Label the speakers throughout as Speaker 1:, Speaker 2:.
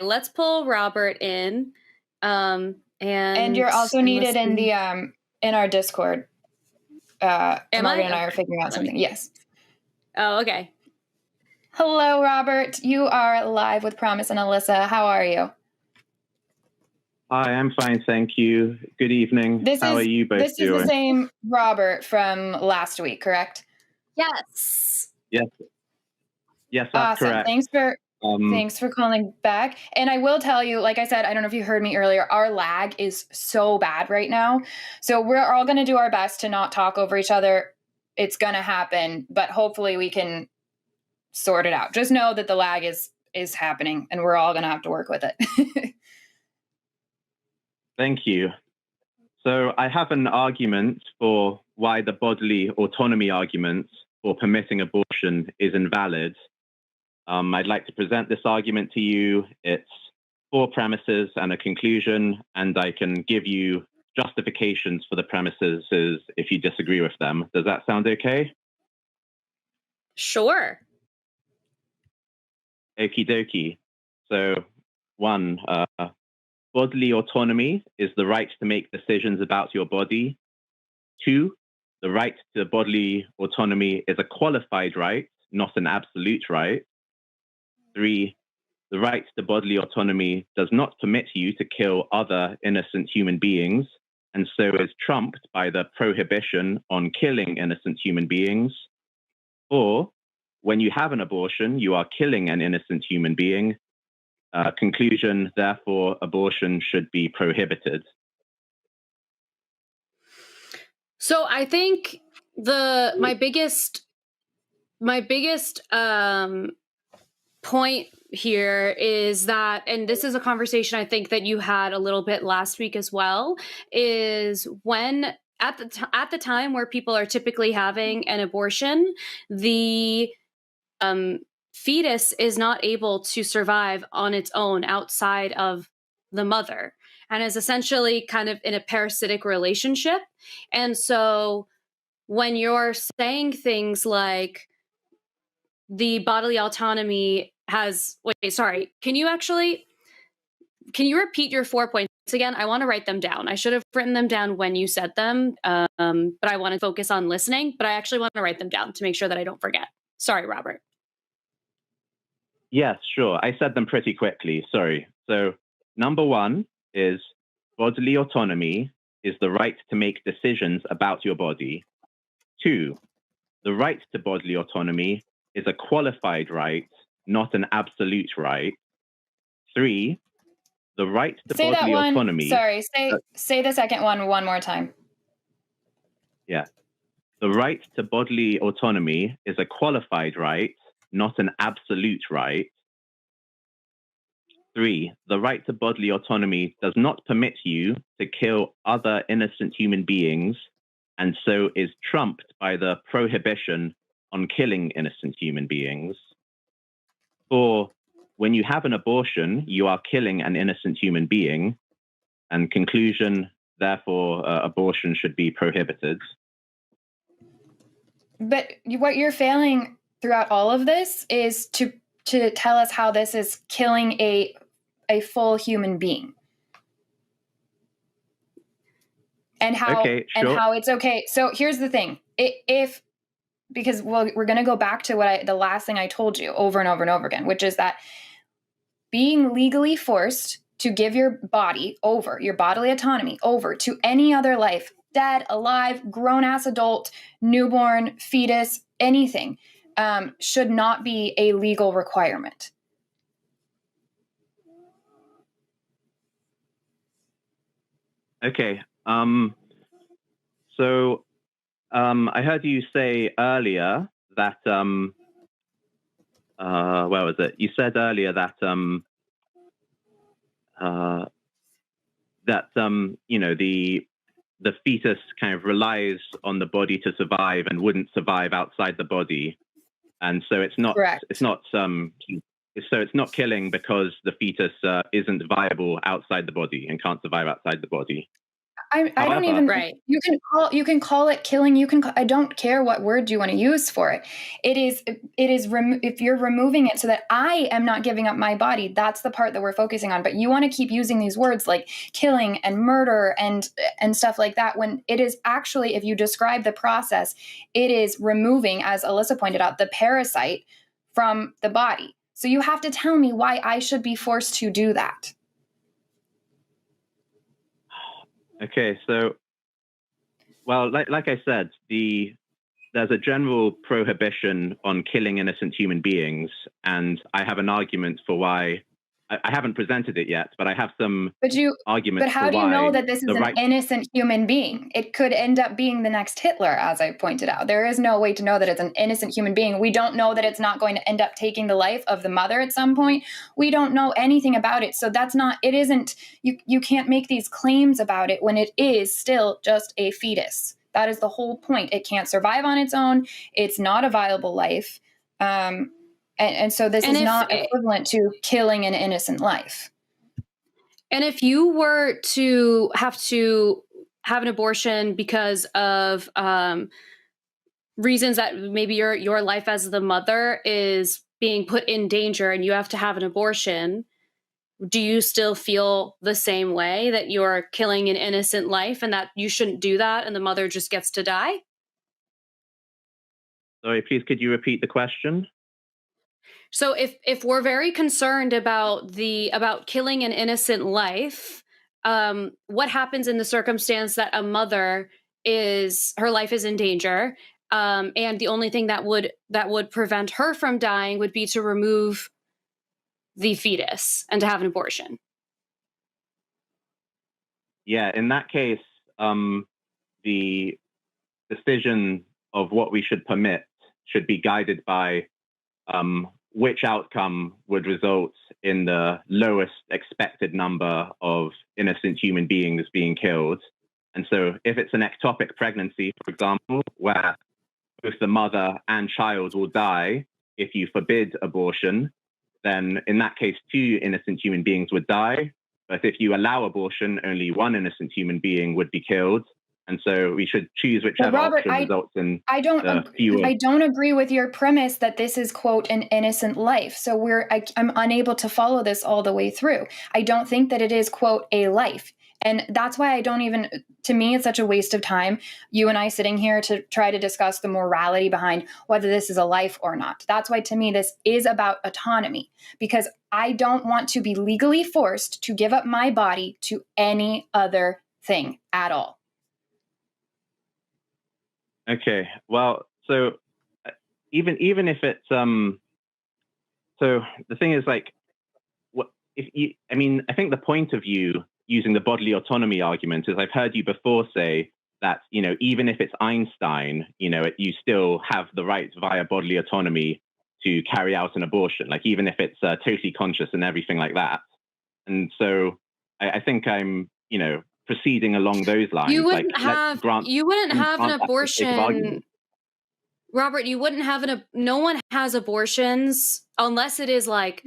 Speaker 1: let's pull Robert in.
Speaker 2: And you're also needed in the in our Discord. Morgan and I are figuring out something. Yes.
Speaker 1: Oh, okay.
Speaker 2: Hello, Robert. You are live with Promise and Alyssa. How are you?
Speaker 3: Hi, I'm fine, thank you. Good evening. How are you both doing?
Speaker 2: This is the same Robert from last week, correct?
Speaker 1: Yes.
Speaker 3: Yes. Yes, that's
Speaker 2: awesome.
Speaker 3: correct.
Speaker 2: Thanks for calling back. And I will tell you, like I said, I don't know if you heard me earlier, our lag is so bad right now. So we're all going to do our best to not talk over each other. It's going to happen, but hopefully we can sort it out. Just know that the lag is happening and we're all going to have to work with it.
Speaker 3: Thank you. So I have an argument for why the bodily autonomy argument for permitting abortion is invalid. I'd like to present this argument to you. It's 4 premises and a conclusion, and I can give you justifications for the premises if you disagree with them. Does that sound okay?
Speaker 1: Sure.
Speaker 3: Okie dokie. So 1, bodily autonomy is the right to make decisions about your body. 2, the right to bodily autonomy is a qualified right, not an absolute right. 3, the right to bodily autonomy does not permit you to kill other innocent human beings, and so is trumped by the prohibition on killing innocent human beings. 4, when you have an abortion, you are killing an innocent human being. Conclusion, therefore, abortion should be prohibited.
Speaker 1: So I think my biggest point here is that, and this is a conversation I think that you had a little bit last week as well, is when at the time where people are typically having an abortion, the fetus is not able to survive on its own outside of the mother and is essentially kind of in a parasitic relationship. And so when you're saying things like the bodily autonomy has, sorry, can you repeat your 4 points again? I want to write them down. I should have written them down when you said them, but I want to focus on listening, but I actually want to write them down to make sure that I don't forget. Sorry, Robert.
Speaker 3: Yes, sure. I said them pretty quickly. Sorry. So number 1 is bodily autonomy is the right to make decisions about your body. 2, the right to bodily autonomy is a qualified right, not an absolute right. 3, the right to bodily autonomy.
Speaker 2: Sorry, say the second one more time.
Speaker 3: Yeah. The right to bodily autonomy is a qualified right, not an absolute right. 3, the right to bodily autonomy does not permit you to kill other innocent human beings, and so is trumped by the prohibition on killing innocent human beings. 4, when you have an abortion, you are killing an innocent human being. And conclusion, therefore, abortion should be prohibited.
Speaker 2: But what you're failing throughout all of this is to tell us how this is killing a full human being. And how it's okay. So here's the thing. Because we're going to go back to the last thing I told you over and over and over again, which is that being legally forced to give your bodily autonomy over to any other life, dead, alive, grown-ass adult, newborn, fetus, anything, should not be a legal requirement.
Speaker 3: Okay. So I heard you say earlier that where was it? You said earlier that the fetus kind of relies on the body to survive and wouldn't survive outside the body, and so it's not.
Speaker 2: Correct.
Speaker 3: It's not. So it's not killing because the fetus isn't viable outside the body and can't survive outside the body.
Speaker 2: I don't even, right. You can call it killing. I don't care what word you want to use for it. If you're removing it so that I am not giving up my body, that's the part that we're focusing on. But you want to keep using these words like killing and murder and stuff like that, when it is actually, if you describe the process, it is removing, as Alyssa pointed out, the parasite from the body. So you have to tell me why I should be forced to do that.
Speaker 3: Okay, so, well, like I said, there's a general prohibition on killing innocent human beings, and I have an argument for why. I haven't presented it yet, but I have some arguments. But
Speaker 2: how do you know that this is an innocent human being? It could end up being the next Hitler, as I pointed out. There is no way to know that it's an innocent human being. We don't know that it's not going to end up taking the life of the mother at some point. We don't know anything about it. So you can't make these claims about it when it is still just a fetus. That is the whole point. It can't survive on its own. It's not a viable life. And so this is not equivalent to killing an innocent life.
Speaker 1: And if you were to have an abortion because of reasons that maybe your life as the mother is being put in danger and you have to have an abortion, do you still feel the same way, that you're killing an innocent life and that you shouldn't do that and the mother just gets to die?
Speaker 3: Sorry, please, could you repeat the question?
Speaker 1: So if we're very concerned about killing an innocent life, what happens in the circumstance that a mother her life is in danger, and the only thing that would prevent her from dying would be to remove the fetus and to have an abortion?
Speaker 3: Yeah, in that case, the decision of what we should permit should be guided by which outcome would result in the lowest expected number of innocent human beings being killed. And so if it's an ectopic pregnancy, for example, where both the mother and child will die if you forbid abortion, then in that case, 2 innocent human beings would die. But if you allow abortion, only 1 innocent human being would be killed. And so we should choose whichever option results in
Speaker 2: I don't agree with your premise that this is, quote, an innocent life. So I'm unable to follow this all the way through. I don't think that it is, quote, a life. And that's why to me, it's such a waste of time, you and I sitting here to try to discuss the morality behind whether this is a life or not. That's why, to me, this is about autonomy, because I don't want to be legally forced to give up my body to any other thing at all.
Speaker 3: Okay, well, so even if it's so the thing is, like, I think the point of you using the bodily autonomy argument is, I've heard you before say that, even if it's Einstein, you still have the right via bodily autonomy to carry out an abortion, like even if it's totally conscious and everything like that. And so I think I'm, proceeding along those lines.
Speaker 1: You wouldn't have an abortion, Robert. You wouldn't have no one has abortions unless it is like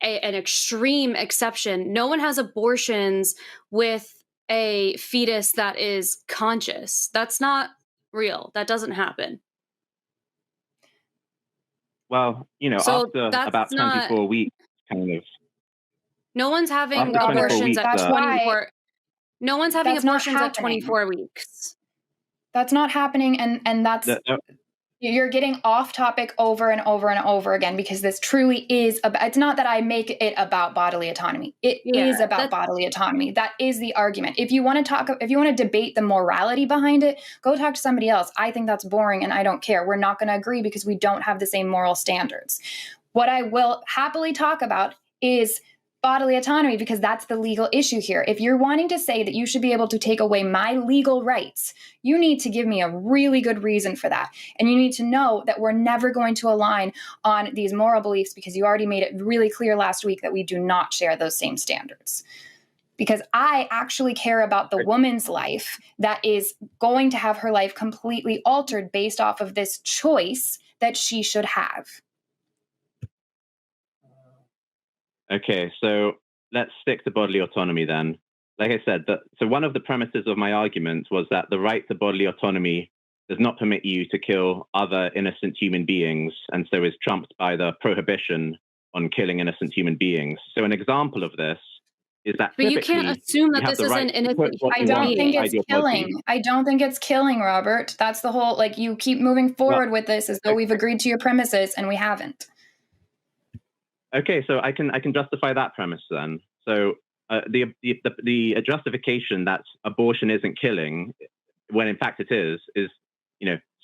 Speaker 1: an extreme exception. No one has abortions with a fetus that is conscious. That's not real. That doesn't happen.
Speaker 3: Well, after about 24 weeks, kind of.
Speaker 1: No one's having abortions at 24. No one's having abortions at 24 weeks.
Speaker 2: That's not happening, and that's you're getting off topic over and over and over again, because this truly is about, it's not that I make it about bodily autonomy. It is about bodily autonomy. That is the argument. If you want to debate the morality behind it, go talk to somebody else. I think that's boring and I don't care. We're not going to agree because we don't have the same moral standards. What I will happily talk about is bodily autonomy, because that's the legal issue here. If you're wanting to say that you should be able to take away my legal rights, you need to give me a really good reason for that. And you need to know that we're never going to align on these moral beliefs, because you already made it really clear last week that we do not share those same standards. Because I actually care about the woman's life that is going to have her life completely altered based off of this choice that she should have.
Speaker 3: Okay, so let's stick to bodily autonomy then. like I said, so one of the premises of my argument was that the right to bodily autonomy does not permit you to kill other innocent human beings, and so is trumped by the prohibition on killing innocent human beings. So an example of this is that
Speaker 1: but you can't assume that this is an innocent.
Speaker 2: I don't think it's killing. I don't think it's killing, Robert. That's the whole, like, you keep moving forward with this as though we've agreed to your premises, and we haven't.
Speaker 3: Okay, so I can justify that premise then. So the justification that abortion isn't killing, when in fact it is,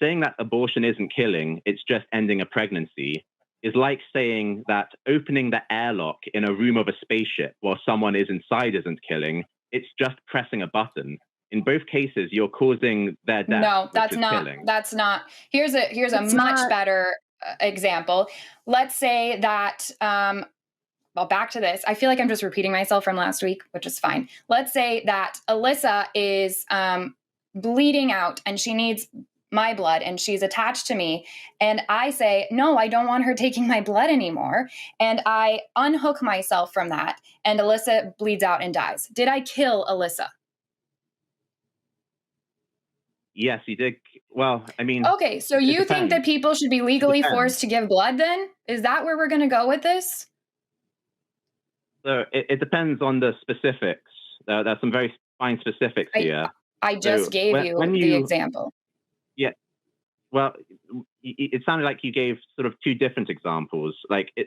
Speaker 3: saying that abortion isn't killing, it's just ending a pregnancy, is like saying that opening the airlock in a room of a spaceship while someone is inside isn't killing, it's just pressing a button. In both cases, you're causing their death.
Speaker 2: No, that's not. Killing. That's not. Here's a much better example. Let's say that, well, back to this. I feel like I'm just repeating myself from last week, which is fine. Let's say that Alyssa is bleeding out and she needs my blood and she's attached to me. And I say, no, I don't want her taking my blood anymore. And I unhook myself from that. And Alyssa bleeds out and dies. Did I kill Alyssa?
Speaker 3: Yes, you did. Well, I mean...
Speaker 2: Okay, so you think that people should be legally forced to give blood then? Is that where we're going to go with this?
Speaker 3: So it depends on the specifics. There's some very fine specifics here.
Speaker 2: I just gave you the example.
Speaker 3: Yeah. Well, it sounded like you gave sort of two different examples.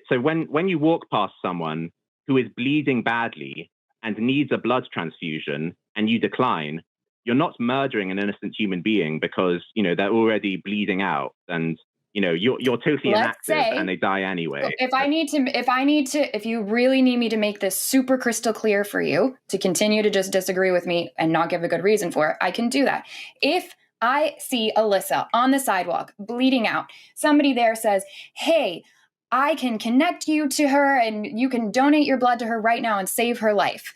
Speaker 3: So when you walk past someone who is bleeding badly and needs a blood transfusion and you decline, you're not murdering an innocent human being because, they're already bleeding out and, you're totally inactive and they die anyway.
Speaker 2: If you really need me to make this super crystal clear for you to continue to just disagree with me and not give a good reason for it, I can do that. If I see Alyssa on the sidewalk bleeding out, somebody there says, hey, I can connect you to her and you can donate your blood to her right now and save her life.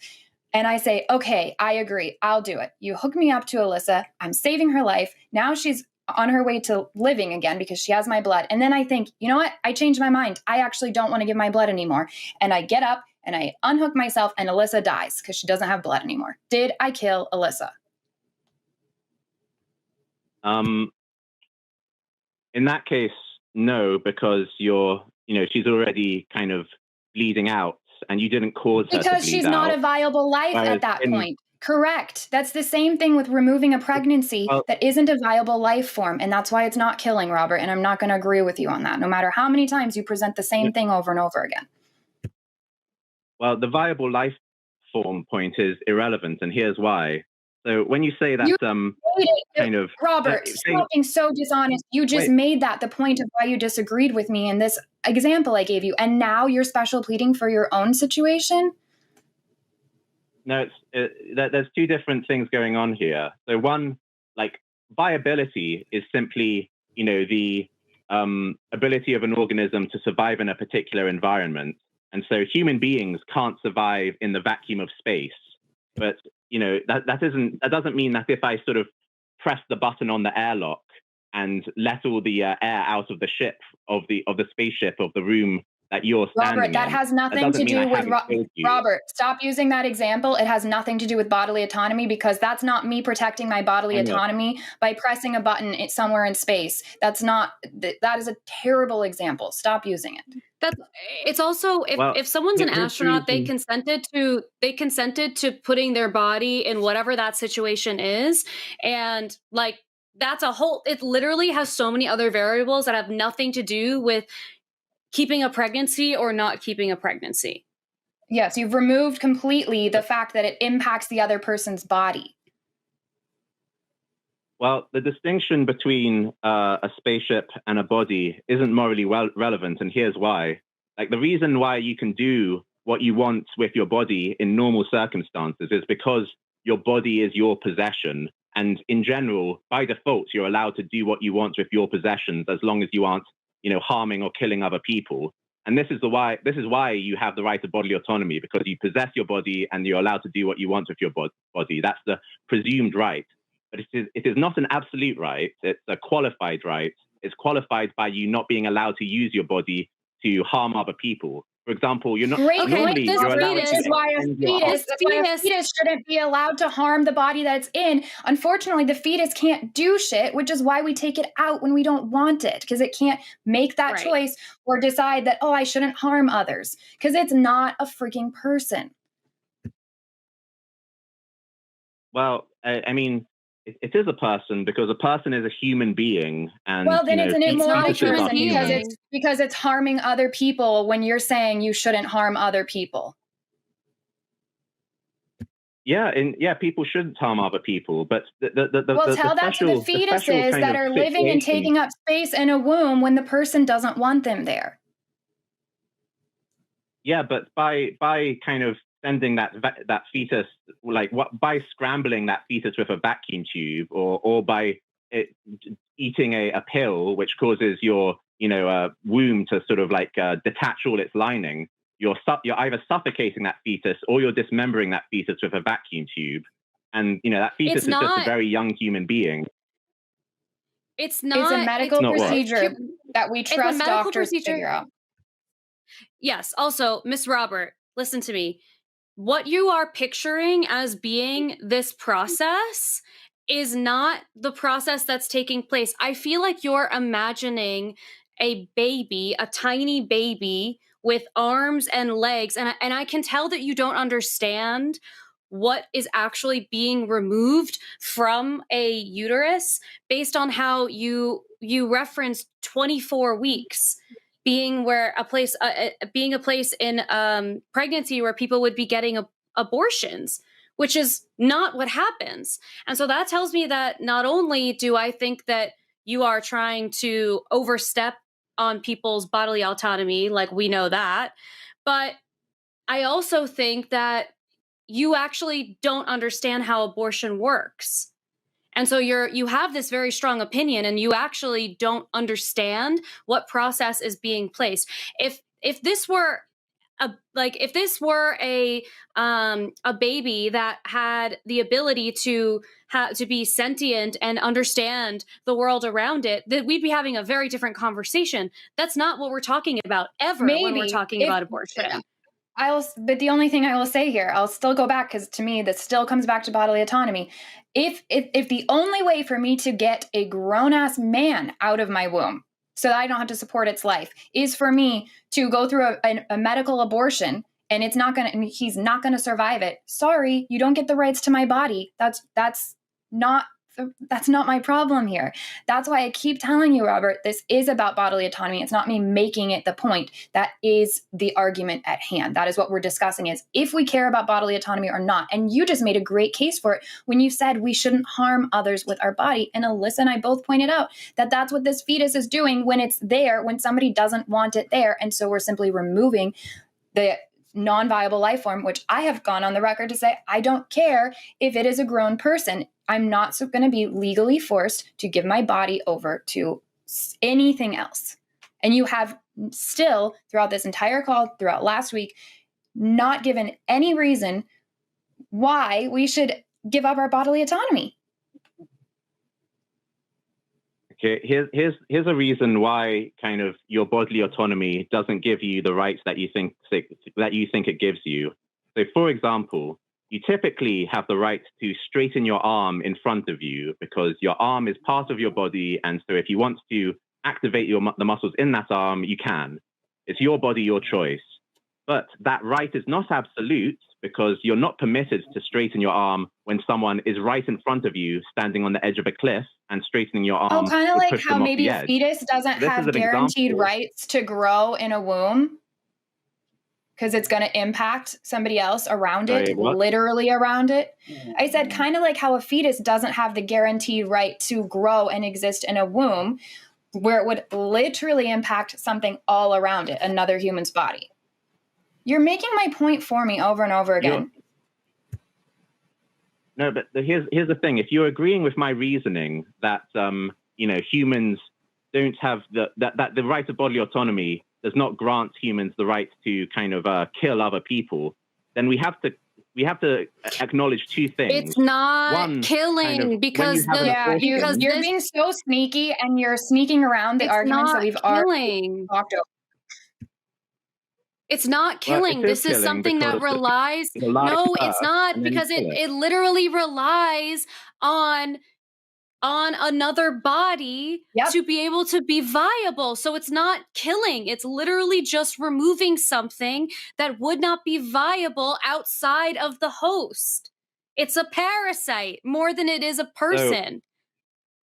Speaker 2: And I say, okay, I agree. I'll do it. You hook me up to Alyssa. I'm saving her life. Now she's on her way to living again because she has my blood. And then I think, you know what? I changed my mind. I actually don't want to give my blood anymore. And I get up and I unhook myself and Alyssa dies because she doesn't have blood anymore. Did I kill Alyssa?
Speaker 3: In that case, no, because she's already kind of bleeding out and you didn't cause her to bleed out.
Speaker 2: Because she's not a viable life at that point. Correct. That's the same thing with removing a pregnancy that isn't a viable life form. And that's why it's not killing, Robert. And I'm not going to agree with you on that, no matter how many times you present the same thing over and over again.
Speaker 3: Well, the viable life form point is irrelevant. And here's why. So when you say that
Speaker 2: Robert, stop being so dishonest. You just made that the point of why you disagreed with me in this example I gave you. And now you're special pleading for your own situation?
Speaker 3: No, there's two different things going on here. So one, viability is simply, the ability of an organism to survive in a particular environment. And so human beings can't survive in the vacuum of space. But, that doesn't mean that if I sort of press the button on the airlock and let all the air out of the ship, of the spaceship, of the room that you're standing
Speaker 2: Robert, that has nothing to do with Robert, stop using that example. It has nothing to do with bodily autonomy because that's not me protecting my bodily autonomy by pressing a button somewhere in space. That is a terrible example. Stop using it.
Speaker 1: It's also if someone's an astronaut, they consented to putting their body in whatever that situation is, and that's a whole. It literally has so many other variables that have nothing to do with keeping a pregnancy or not keeping a pregnancy.
Speaker 2: Yes, you've removed completely the fact that it impacts the other person's body.
Speaker 3: Well, the distinction between a spaceship and a body isn't morally relevant, and here's why. The reason why you can do what you want with your body in normal circumstances is because your body is your possession. And in general, by default, you're allowed to do what you want with your possessions as long as you aren't harming or killing other people. And this is why you have the right to bodily autonomy, because you possess your body and you're allowed to do what you want with your body. That's the presumed right. But it is not an absolute right. It's a qualified right. It's qualified by you not being allowed to use your body to harm other people. For example, you're not
Speaker 2: normally
Speaker 3: you're allowed
Speaker 2: this is why a fetus shouldn't be allowed to harm the body that it's in. Unfortunately, the fetus can't do shit, which is why we take it out when we don't want it, because it can't make that choice or decide that, oh, I shouldn't harm others, because it's not a freaking person.
Speaker 3: Well, I mean, it is a person, because a person is a human being, and
Speaker 2: well, then it's not a human being because it's harming other people when you're saying you shouldn't harm other people.
Speaker 3: Yeah, people shouldn't harm other people, but
Speaker 2: tell that to the fetuses that are living and taking up space in a womb when the person doesn't want them there.
Speaker 3: Yeah, but by kind of sending that fetus, by scrambling that fetus with a vacuum tube, or by eating a pill which causes your womb to sort of detach all its lining, you're either suffocating that fetus or you're dismembering that fetus with a vacuum tube, and that fetus is just a very young human being.
Speaker 2: It's a medical procedure that we trust doctors to figure out.
Speaker 1: Yes. Also, Miss Robert, listen to me. What you are picturing as being this process is not the process that's taking place. I feel like you're imagining a baby, a tiny baby with arms and legs. And I can tell that you don't understand what is actually being removed from a uterus based on how you referenced 24 weeks being a place in pregnancy where people would be getting abortions, which is not what happens. And so that tells me that not only do I think that you are trying to overstep on people's bodily autonomy, like we know that, but I also think that you actually don't understand how abortion works. And so you have this very strong opinion, and you actually don't understand what process is being placed. If this were a baby that had the ability to be sentient and understand the world around it, that we'd be having a very different conversation. That's not what we're talking about ever when we're talking about abortion.
Speaker 2: But the only thing I will say here, I'll still go back, because to me, this still comes back to bodily autonomy. If the only way for me to get a grown-ass man out of my womb so that I don't have to support its life is for me to go through a medical abortion, and he's not gonna survive it. Sorry, you don't get the rights to my body. That's not my problem here. That's why I keep telling you, Robert, this is about bodily autonomy. It's not me making it the point. That is the argument at hand. That is what we're discussing, is if we care about bodily autonomy or not. And you just made a great case for it when you said we shouldn't harm others with our body. And Alyssa and I both pointed out that that's what this fetus is doing when it's there, when somebody doesn't want it there. And so we're simply removing the non-viable life form, which I have gone on the record to say, I don't care if it is a grown person. I'm not going to be legally forced to give my body over to anything else. And you have still, throughout this entire call, throughout last week, not given any reason why we should give up our bodily autonomy.
Speaker 3: Okay, here's a reason why kind of your bodily autonomy doesn't give you the rights that you think it gives you. So, for example, you typically have the right to straighten your arm in front of you because your arm is part of your body, and so if you want to activate the muscles in that arm, you can. It's your body, your choice. But that right is not absolute, because you're not permitted to straighten your arm when someone is right in front of you, standing on the edge of a cliff, and straightening your arm.
Speaker 2: Oh, kind of like how maybe a fetus doesn't have guaranteed rights to grow in a womb because it's going to impact somebody else around it, literally around it. I said kind of like how a fetus doesn't have the guaranteed right to grow and exist in a womb, where it would literally impact something all around it, another human's body. You're making my point for me over and over again.
Speaker 3: No, but here's the thing. If you're agreeing with my reasoning that humans don't have that the right of bodily autonomy does not grant humans the right to kind of kill other people, then we have to acknowledge two things.
Speaker 1: It's not killing, because
Speaker 2: you're being so sneaky, and you're sneaking around the arguments that we've already talked over.
Speaker 1: It's not killing. This is something that relies. No, it's not, because it literally relies on another body to be able to be viable. So it's not killing. It's literally just removing something that would not be viable outside of the host. It's a parasite more than it is a person.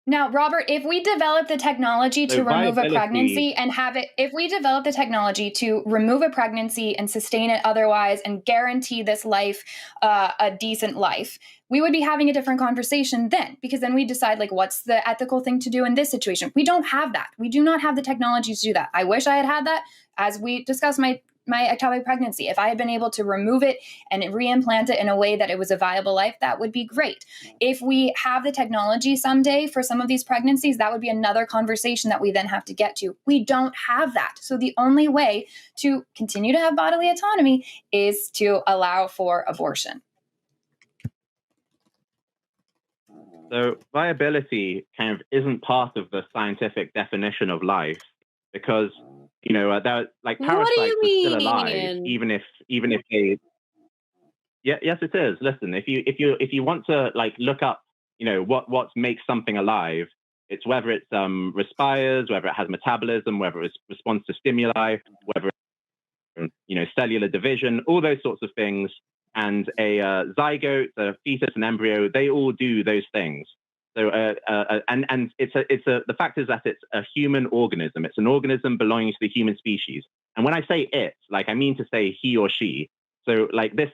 Speaker 2: Now, Robert, if we develop the technology to remove a pregnancy and have it, if we develop the technology to remove a pregnancy and sustain it otherwise and guarantee this life a decent life, we would be having a different conversation then, because then we decide, like, what's the ethical thing to do in this situation? We don't have that. We do not have the technology to do that. I wish I had that. As we discussed my ectopic pregnancy, if I had been able to remove it and reimplant it in a way that it was a viable life, that would be great. If we have the technology someday for some of these pregnancies, that would be another conversation that we then have to get to. We don't have that. So the only way to continue to have bodily autonomy is to allow for abortion.
Speaker 3: So viability kind of isn't part of the scientific definition of life, because they're like parasites are still alive, even if they. Yeah, yes, it is. Listen, if you want to like look up, what makes something alive, it's whether it's respires, whether it has metabolism, whether it responds to stimuli, whether cellular division, all those sorts of things. And a zygote, a fetus, an embryo, they all do those things. So, and the fact is that it's a human organism. It's an organism belonging to the human species. And when I say it, like, I mean to say he or she. So, like, this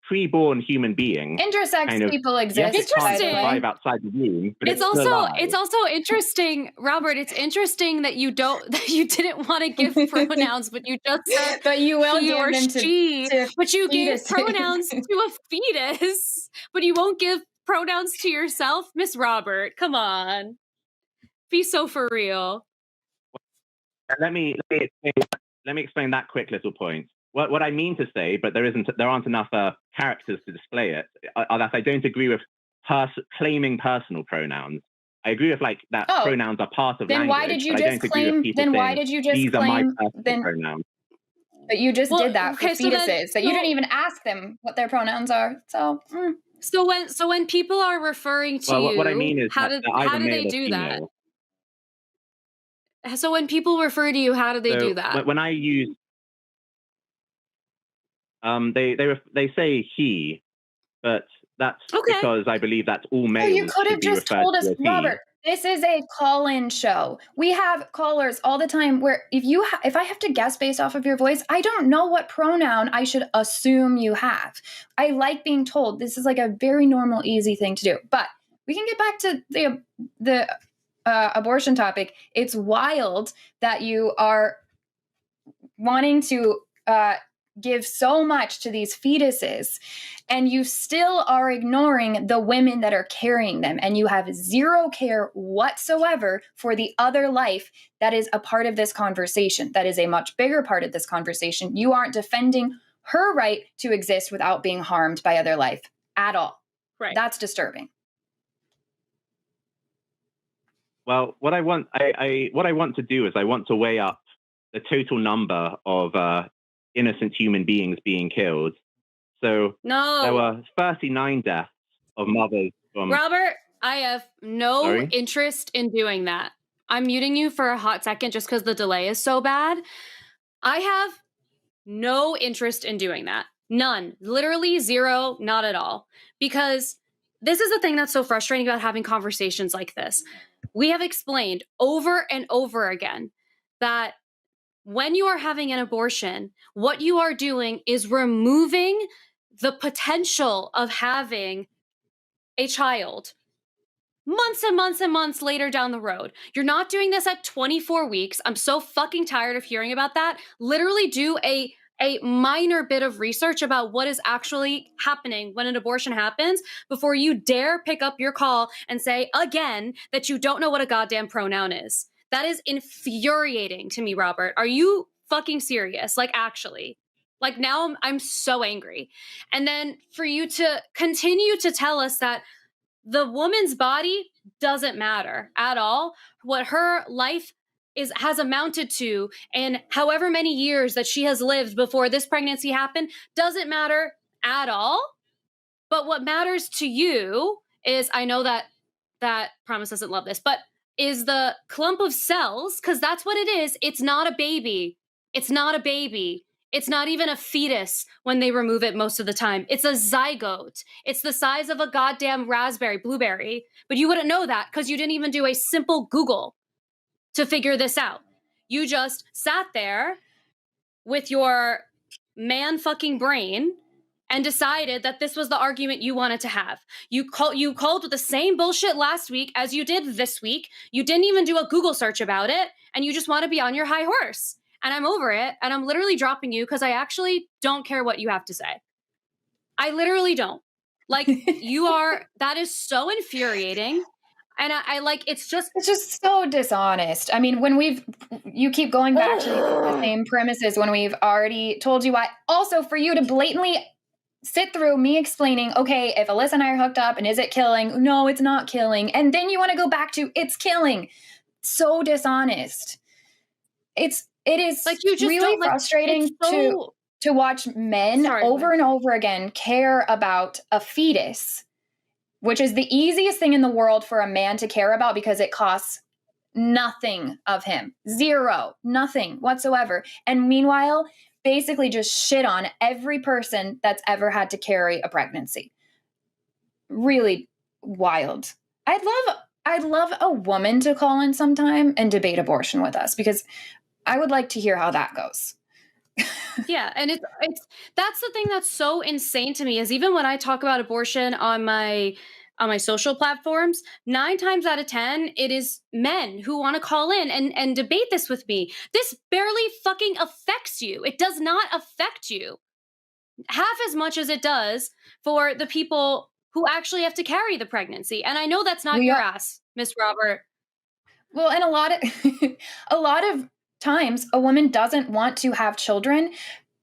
Speaker 3: pre-born human being,
Speaker 2: intersex people exist.
Speaker 3: Yes, it can't survive outside the womb. But
Speaker 1: it's also interesting, Robert. It's interesting that you didn't want to give pronouns, but you just said,
Speaker 2: but you will
Speaker 1: he
Speaker 2: give
Speaker 1: or
Speaker 2: them
Speaker 1: she. But you gave
Speaker 2: fetuses.
Speaker 1: pronouns to a fetus, but you won't give pronouns to yourself, Miss Robert. Come on, be so for real.
Speaker 3: Let me explain that quick little point. What I mean to say, but there aren't enough characters to display it, are that I don't agree with claiming personal pronouns. I agree with that pronouns are part of
Speaker 2: then
Speaker 3: language.
Speaker 2: Why did you just claim? Then why did you just
Speaker 3: these
Speaker 2: claim?
Speaker 3: Are my personal pronouns.
Speaker 2: But you just did that for fetuses. So you didn't even ask them what their pronouns are. So.
Speaker 1: So when people are referring to you,
Speaker 3: what I mean is
Speaker 1: how do they do that? So when people refer to you, how do they do that?
Speaker 3: When I use, they say he, but that's because I believe that's all males.
Speaker 2: So you could have just told us, Robert. This is a call-in show. We have callers all the time where if I have to guess based off of your voice, I don't know what pronoun I should assume you have. I like being told. This is like a very normal, easy thing to do. But we can get back to the abortion topic. It's wild that you are wanting to give so much to these fetuses, and you still are ignoring the women that are carrying them, and you have zero care whatsoever for the other life that is a part of this conversation, that is a much bigger part of this conversation. You aren't defending her right to exist without being harmed by other life at all.
Speaker 1: Right.
Speaker 2: That's disturbing.
Speaker 3: Well, what I want to do is I want to weigh up the total number of innocent human beings being killed. So there were 39 deaths of mothers from...
Speaker 1: Robert, I have no interest in doing that. I'm muting you for a hot second just because the delay is so bad. I have no interest in doing that. None. Literally zero, not at all. Because this is the thing that's so frustrating about having conversations like this. We have explained over and over again that when you are having an abortion, what you are doing is removing the potential of having a child months and months and months later down the road. You're not doing this at 24 weeks. I'm so fucking tired of hearing about that. Literally do a minor bit of research about what is actually happening when an abortion happens before you dare pick up your call and say again that you don't know what a goddamn pronoun is. That is infuriating to me, Robert. Are you fucking serious? Like, actually. Like, now I'm so angry. And then for you to continue to tell us that the woman's body doesn't matter at all. What her life has amounted to in however many years that she has lived before this pregnancy happened doesn't matter at all. But what matters to you is, I know that Promise doesn't love this, but is the clump of cells, because that's what it is. It's not a baby. It's not a baby. It's not even a fetus when they remove it most of the time. It's a zygote. It's the size of a goddamn blueberry. But you wouldn't know that because you didn't even do a simple Google to figure this out. You just sat there with your man fucking brain and decided that this was the argument you wanted to have. You called with the same bullshit last week as you did this week. You didn't even do a Google search about it, and you just want to be on your high horse. And I'm over it, and I'm literally dropping you because I actually don't care what you have to say. I literally don't. Like, that is so infuriating. And I like, it's just
Speaker 2: so dishonest. I mean, you keep going back to the same premises when we've already told you why. Also, for you to blatantly sit through me explaining, okay, if Alyssa and I are hooked up and is it killing? No, it's not killing. And then you want to go back to it's killing. So dishonest. It is like, you just really frustrating to watch men over and over again care about a fetus, which is the easiest thing in the world for a man to care about because it costs nothing of him. Zero, nothing whatsoever. And meanwhile, basically just shit on every person that's ever had to carry a pregnancy. Really wild. I'd love a woman to call in sometime and debate abortion with us, because I would like to hear how that goes.
Speaker 1: Yeah, and it's that's the thing that's so insane to me, is even when I talk about abortion on my social platforms, 9 times out of 10, it is men who want to call in and debate this with me. This barely fucking affects you. It does not affect you half as much as it does for the people who actually have to carry the pregnancy. And I know that's not your ass, Miss Robert.
Speaker 2: Well, and a lot of times a woman doesn't want to have children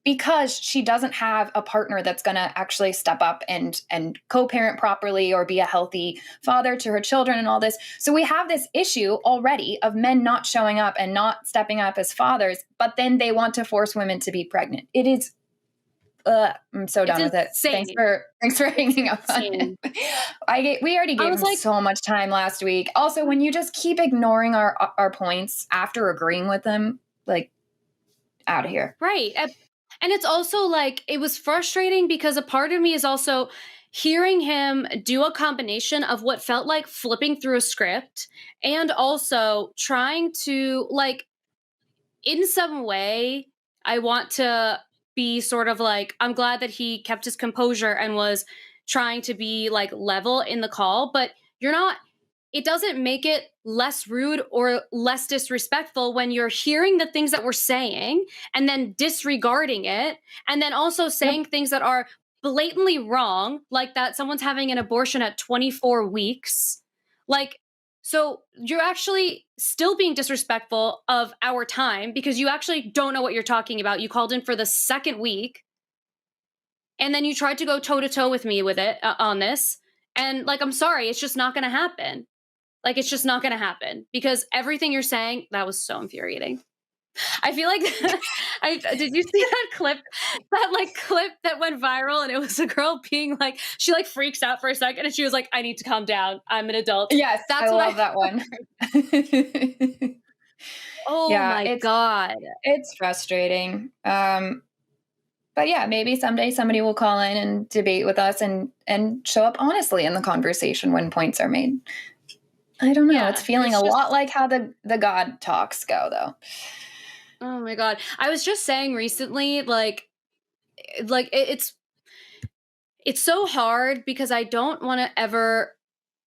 Speaker 2: because she doesn't have a partner that's going to actually step up and co-parent properly or be a healthy father to her children and all this. So we have this issue already of men not showing up and not stepping up as fathers, but then they want to force women to be pregnant. It is, I'm so done with it. Thanks for hanging up on it. We already gave him so much time last week. Also, when you just keep ignoring our points after agreeing with them, like, out of here.
Speaker 1: Right. And it's also like, it was frustrating because a part of me is also hearing him do a combination of what felt like flipping through a script and also trying to, like, in some way, I want to be sort of like, I'm glad that he kept his composure and was trying to be like level in the call, but you're not. It doesn't make it less rude or less disrespectful when you're hearing the things that we're saying and then disregarding it, and then also saying things that are blatantly wrong, like that someone's having an abortion at 24 weeks. Like, so you're actually still being disrespectful of our time because you actually don't know what you're talking about. You called in for the second week, and then you tried to go toe-to-toe with me with it on this. And, like, I'm sorry, it's just not going to happen. Like, it's just not going to happen because everything you're saying, that was so infuriating. I feel like, did you see that clip that went viral, and it was a girl being like, she like freaks out for a second and she was like, I need to calm down. I'm an adult.
Speaker 2: Yes, I love that one.
Speaker 1: Oh yeah, my God.
Speaker 2: It's frustrating. But yeah, maybe someday somebody will call in and debate with us and show up honestly in the conversation when points are made. I don't know. Yeah, it's feeling a lot like how the God talks go, though.
Speaker 1: Oh my God. I was just saying recently, like it's so hard because I don't want to ever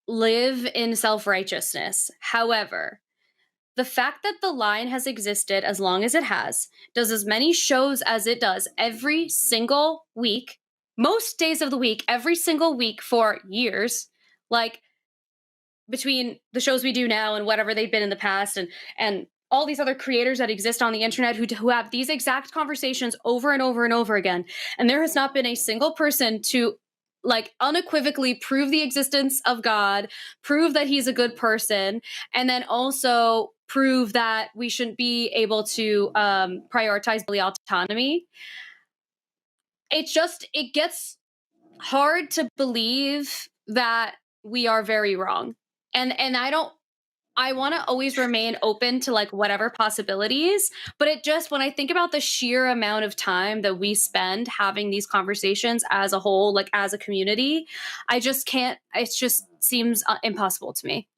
Speaker 1: live in self-righteousness. However, the fact that the line has existed as long as it has, does as many shows as it does every single week, most days of the week, every single week for years, like between the shows we do now and whatever they've been in the past, and all these other creators that exist on the internet who have these exact conversations over and over and over again. And there has not been a single person to like unequivocally prove the existence of God, prove that he's a good person, and then also prove that we shouldn't be able to prioritize bodily autonomy. It gets hard to believe that we are very wrong. And I want to always remain open to like whatever possibilities, but when I think about the sheer amount of time that we spend having these conversations as a whole, like as a community, I just can't, it just seems impossible to me.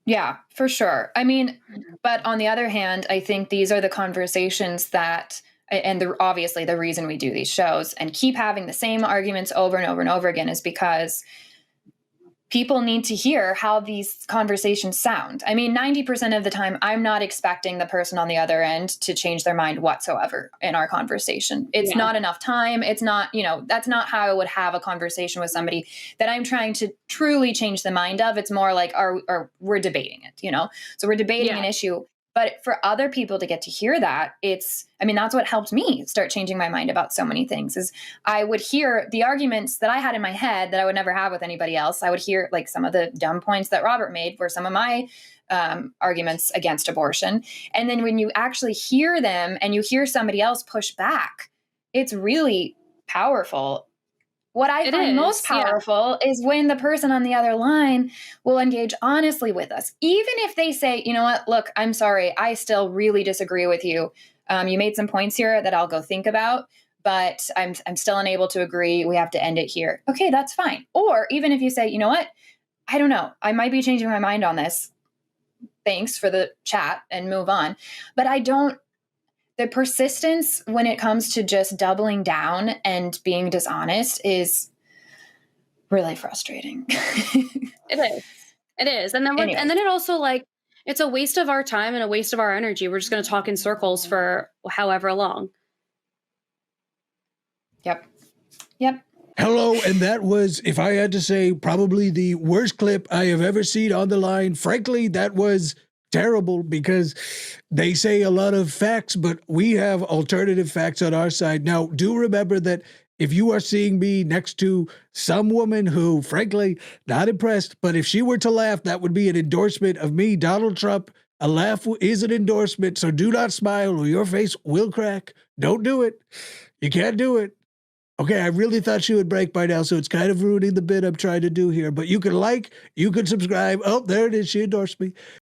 Speaker 2: Yeah, for sure. I mean, but on the other hand, I think these are the conversations that, and obviously the reason we do these shows and keep having the same arguments over and over and over again is because people need to hear how these conversations sound. I mean, 90% of the time, I'm not expecting the person on the other end to change their mind whatsoever in our conversation. It's not enough time. It's not, that's not how I would have a conversation with somebody that I'm trying to truly change the mind of. It's more like, we're debating it, So we're debating an issue. But for other people to get to hear that, that's what helped me start changing my mind about so many things is I would hear the arguments that I had in my head that I would never have with anybody else. I would hear like some of the dumb points that Robert made were some of my arguments against abortion. And then when you actually hear them and you hear somebody else push back, it's really powerful. What I find most powerful is when the person on the other line will engage honestly with us. Even if they say, you know what, look, I'm sorry, I still really disagree with you. You made some points here that I'll go think about, but I'm still unable to agree. We have to end it here. Okay, that's fine. Or even if you say, you know what, I don't know, I might be changing my mind on this. Thanks for the chat and move on. But the persistence when it comes to just doubling down and being dishonest is really frustrating.
Speaker 1: It is. And then it also like, it's a waste of our time and a waste of our energy. We're just going to talk in circles for however long.
Speaker 2: Yep.
Speaker 4: Hello, and that was, if I had to say, probably the worst clip I have ever seen on the line. Frankly, that was terrible because they say a lot of facts, but we have alternative facts on our side. Now, do remember that if you are seeing me next to some woman who, frankly, not impressed, but if she were to laugh, that would be an endorsement of me, Donald Trump. A laugh is an endorsement, so do not smile or your face will crack. Don't do it. You can't do it. Okay, I really thought she would break by now, so it's kind of ruining the bit I'm trying to do here. But you can like, you can subscribe. Oh, there it is. She endorsed me.